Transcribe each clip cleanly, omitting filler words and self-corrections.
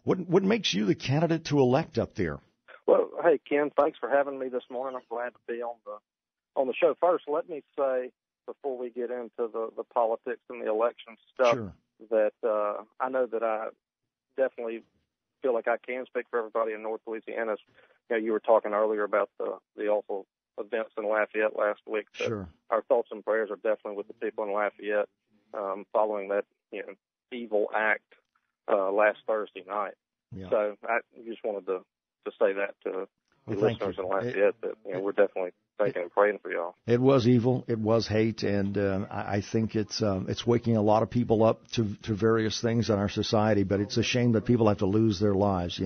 What makes you the candidate to elect up there? Well, hey, Ken, thanks for having me this morning. I'm glad to be on the show. First, let me say, before we get into the politics and the election stuff, Sure. that I know that I definitely feel like I can speak for everybody in North Louisiana. You were talking earlier about the awful events in Lafayette last week. Sure. Our thoughts and prayers are definitely with the people in Lafayette following that evil act last Thursday night. Yeah. So I just wanted to say that to the listeners in Lafayette that we're definitely thinking and praying for y'all. It was evil. It was hate, and I think it's waking a lot of people up to various things in our society. But it's a shame that people have to lose their lives.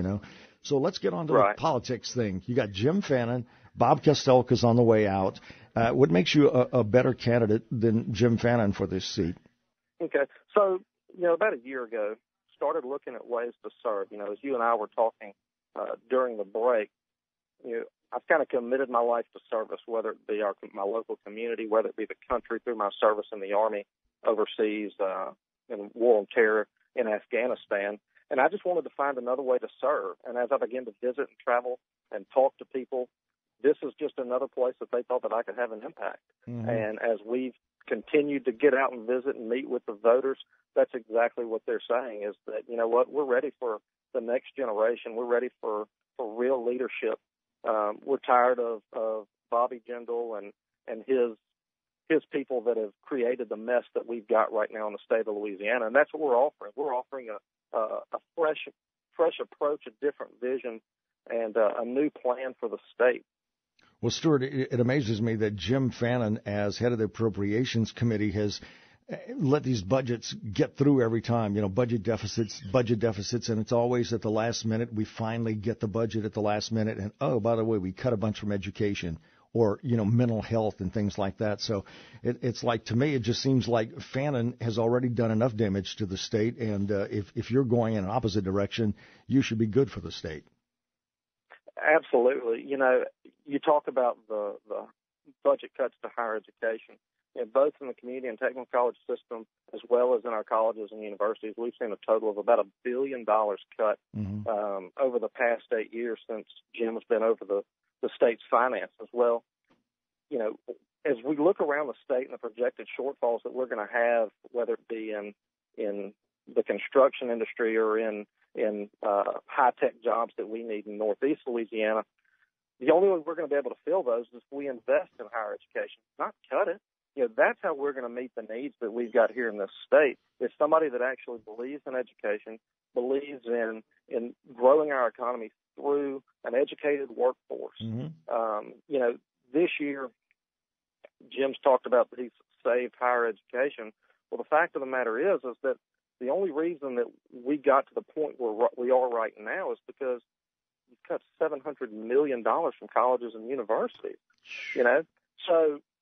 So let's get on to the politics thing. You got Jim Fannin, Bob Kostelka's on the way out. What makes you a better candidate than Jim Fannin for this seat? Okay, so about a year ago, started looking at ways to serve. As you and I were talking during the break, I've kind of committed my life to service, whether it be my local community, whether it be the country through my service in the Army, overseas, in war on terror in Afghanistan. And I just wanted to find another way to serve. And as I began to visit and travel and talk to people, this is just another place that they thought that I could have an impact. Mm-hmm. And as we've continued to get out and visit and meet with the voters, that's exactly what they're saying is that, we're ready for the next generation. We're ready for real leadership. We're tired of Bobby Jindal and his people that have created the mess that we've got right now in the state of Louisiana. And that's what we're offering. We're offering a fresh approach, a different vision, and a new plan for the state. Well, Stewart, it amazes me that Jim Fannin, as head of the Appropriations Committee, has let these budgets get through every time. Budget deficits, and it's always at the last minute. We finally get the budget at the last minute, and oh, by the way, we cut a bunch from education or mental health and things like that. So it's like, to me, it just seems like Fannin has already done enough damage to the state, and if you're going in an opposite direction, you should be good for the state. Absolutely. You talk about the budget cuts to higher education. Both in the community and technical college system, as well as in our colleges and universities, we've seen a total of about $1 billion cut over the past 8 years since Jim has been over the state's finances. Well, as we look around the state and the projected shortfalls that we're going to have, whether it be in the construction industry or in high-tech jobs that we need in Northeast Louisiana, the only way we're going to be able to fill those is if we invest in higher education, not cut it. That's how we're going to meet the needs that we've got here in this state. It's somebody that actually believes in education, believes in growing our economy through an educated workforce. Mm-hmm. This year, Jim's talked about that he's saved higher education. Well, the fact of the matter is that the only reason that we got to the point where we are right now is because we cut $700 million from colleges and universities.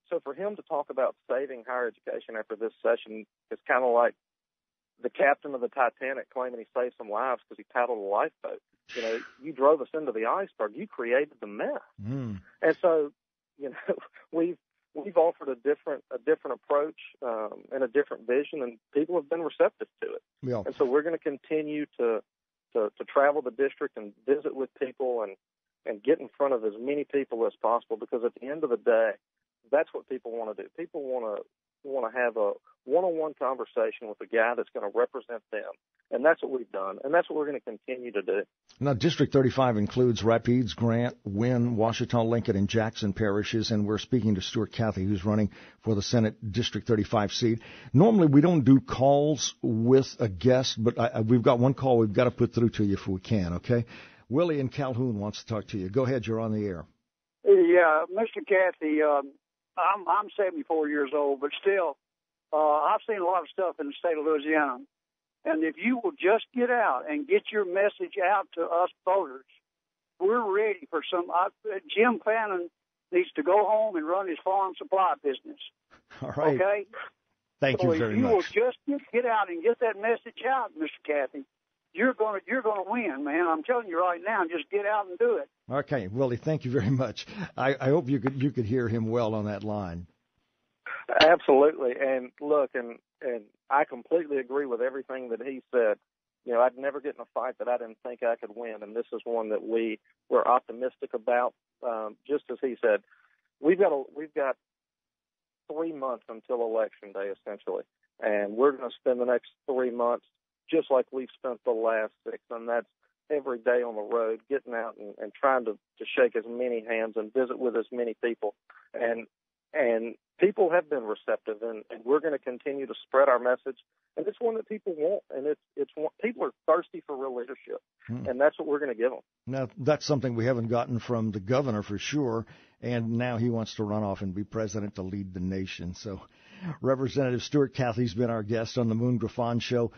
So for him to talk about saving higher education after this session is kind of like the captain of the Titanic claiming he saved some lives because he paddled a lifeboat. You drove us into the iceberg. You created the mess. Mm. And so, we've offered a different approach and a different vision, and people have been receptive to it. Yeah. And so we're going to continue to travel the district and visit with people and get in front of as many people as possible, because at the end of the day, that's what people want to do. People want to have a one-on-one conversation with a guy that's going to represent them, and that's what we've done, and that's what we're going to continue to do. Now, District 35 includes Rapides, Grant, Wynn, Washita, Lincoln, and Jackson parishes, and we're speaking to Stewart Cathey, who's running for the Senate District 35 seat. Normally, we don't do calls with a guest, but we've got one call we've got to put through to you if we can, okay? Willie in Calhoun wants to talk to you. Go ahead, you're on the air. Yeah, Mr. Cathey, I'm 74 years old, but still, I've seen a lot of stuff in the state of Louisiana. And if you will just get out and get your message out to us voters, we're ready for some. Jim Fannin needs to go home and run his farm supply business. All right. Okay? Thank you very much. If you will just get out and get that message out, Mr. Cathey, you're going to win, man. I'm telling you right now, just get out and do it. Okay, Willie, thank you very much. I hope you could hear him well on that line. Absolutely. And look, and I completely agree with everything that he said. I'd never get in a fight that I didn't think I could win, and this is one that we're optimistic about. Just as he said, we've got 3 months until Election Day, essentially, and we're going to spend the next 3 months just like we've spent the last 6, and that's every day on the road, getting out and trying to shake as many hands and visit with as many people. And people have been receptive, and we're going to continue to spread our message. And it's one that people want, and it's one, people are thirsty for real leadership, and that's what we're going to give them. Now, that's something we haven't gotten from the governor for sure, and now he wants to run off and be president to lead the nation. So Representative Stewart Cathey's been our guest on the Moon Griffon Show.